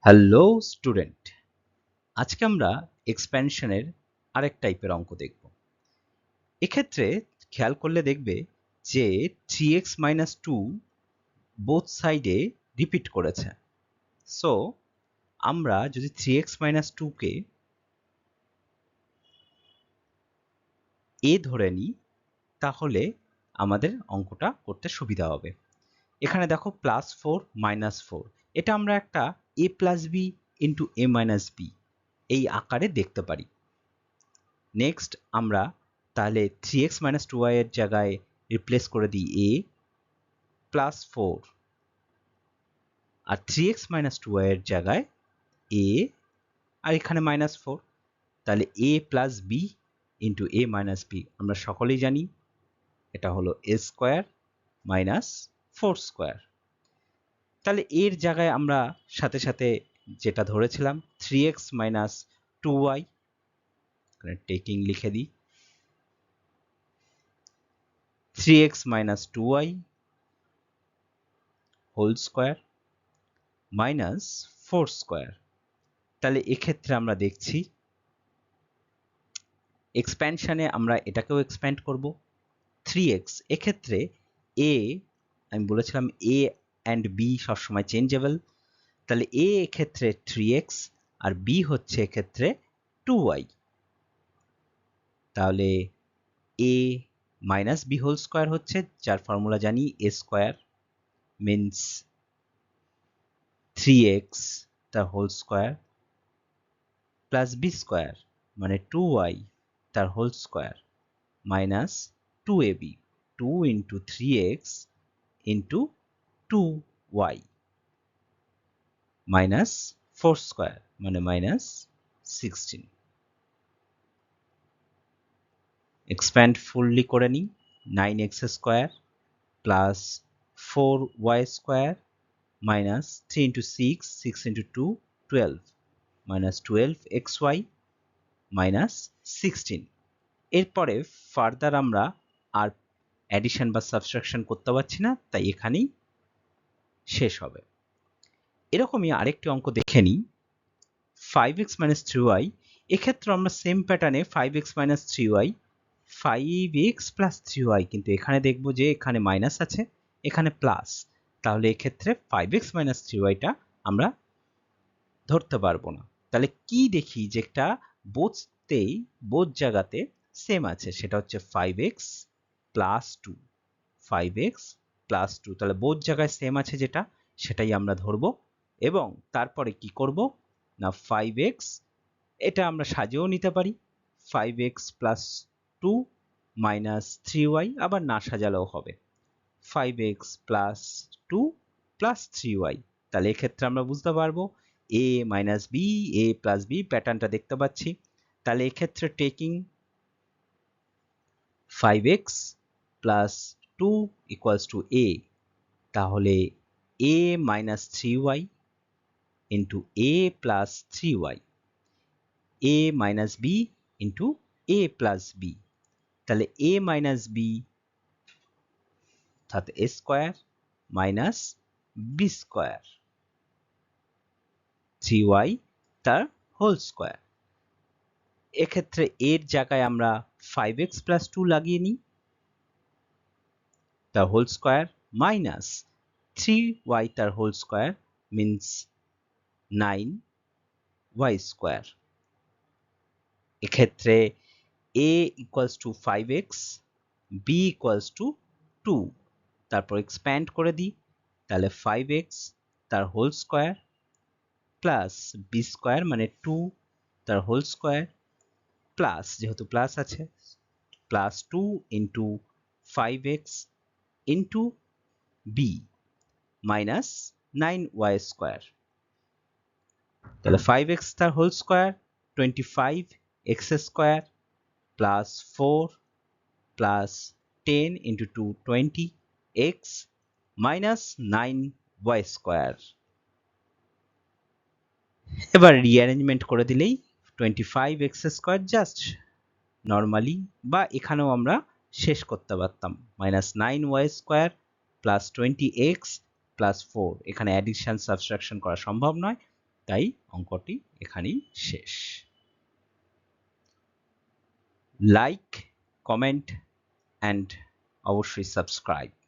Hello student, আজকে আমরা এক্সপ্যানশনের আরেক টাইপের অঙ্ক দেখব। এক্ষেত্রে খেয়াল করলে দেখবে যে 3x মাইনাস 2 বোথ সাইডে রিপিট করেছে। সো আমরা যদি 3x মাইনাস 2কে a ধরে নিই তাহলে আমাদের অঙ্কটা করতে সুবিধা হবে। এখানে দেখো +4 -4, এটা আমরা একটা a plus b into a minus b এই আকারে দেখতে পারি। নেক্সট আমরা তাহলে 3x মাইনাস 2y এর জায়গায় রিপ্লেস করে দিই a plus 4, R 3x minus 2y এর জায়গায় a আর এখানে মাইনাস 4, তাহলে a plus b into a minus b আমরা সকলেই জানি এটা হলো a স্কোয়ার মাইনাস 4 স্কোয়ার। তাহলে এর জায়গায় আমরা সাথে সাথে যেটা ধরেছিলাম 3x মাইনাস 2y, টেকিং লিখে দিই 3x minus 2y whole square minus 4 square. তাহলে এক্ষেত্রে আমরা দেখছি এক্সপ্যানশনে আমরা এটাকেও এক্সপ্যান্ড করব 3x, এক্ষেত্রে a আমি বলেছিলাম a অ্যান্ড b সবসময় চেঞ্জেবল, তাহলে a এক্ষেত্রে 3x আর b হচ্ছে এক্ষেত্রে 2y, তাহলে a মাইনাস b হোল স্কোয়ার হচ্ছে যার ফর্মুলা জানি a স্কোয়ার মিন্স 3x তার whole square plus b square মানে 2y তার whole square minus 2ab, 2 into 3x into 2y minus 4 square মানে মাইনাস 16। এক্সপ্যান্ড ফুললি করে নিই 9x square plus 4y square minus 3 into 6, 6 into 2 12 minus 12xy minus 16। এরপরে further আমরা আর addition বা subtraction করতে পারছি না, তাই এখানেই শেষ হবে। এরকমই আরেকটি অঙ্ক দেখে নিই 5x মাইনাস 3y, এক্ষেত্রে আমরা সেম প্যাটার্নে 5x minus 3y 5x plus 3y, কিন্তু এখানে দেখব যে এখানে মাইনাস আছে এখানে প্লাস, তাহলে এক্ষেত্রে 5x মাইনাস 3yটা আমরা ধরতে পারবো না। তাহলে কি দেখি যে একটা বোথ জায়গাতে সেম আছে, সেটা হচ্ছে 5x প্লাস 2, 5x প্লাস 2, তাহলে বোথ জায়গায় সেম আছে যেটা সেটাই আমরা ধরবো। এবং তারপরে কি করব না 5x এটা আমরা সাজিয়েও নিতে পারি 5x প্লাস 2 মাইনাস 3y, আবার না সাজালেও হবে 5x প্লাস 2 প্লাস 3y। তাহলে এক্ষেত্রে আমরা বুঝতে পারবো a মাইনাস b, a প্লাস b প্যাটার্নটা দেখতে পাচ্ছি। তাহলে এক্ষেত্রে taking 5x plus 2 equals to a, তাহলে a minus 3y into a plus 3y, a মাইনাস b into a plus b, তাহলে a মাইনাস b অর্থাৎ a square minus b square 3y তার হোল স্কোয়ার। এক্ষেত্রে এর জায়গায় আমরা 5x প্লাস 2 লাগিয়ে নিই তার হোল স্কোয়ার মাইনাস 3y তার whole square means 9y square. এক্ষেত্রে a equals to 5x, b equals to 2, তারপর এক্সপ্যান্ড করে দিই তাহলে 5x তার whole square plus b square মানে 2 তার হোল স্কোয়ার প্লাস যেহেতু প্লাস আছে plus 2 into 5x into b minus 9y square, তাহলে 5x তার whole square 25x square plus 4 plus 10 into 2 20x minus 9y square. এবার রিঅ্যারেঞ্জমেন্ট করে দিলেই 25x স্কোয়ার জাস্ট নর্মালি, বা এখানেও আমরা শেষ করতে পারতাম minus 9y square plus 20x plus 4, এখানে অ্যাডিশন সাবট্রাকশন করা সম্ভব নয় তাই অঙ্কটি এখানেই শেষ। লাইক, কমেন্ট অ্যান্ড অবশ্যই সাবস্ক্রাইব।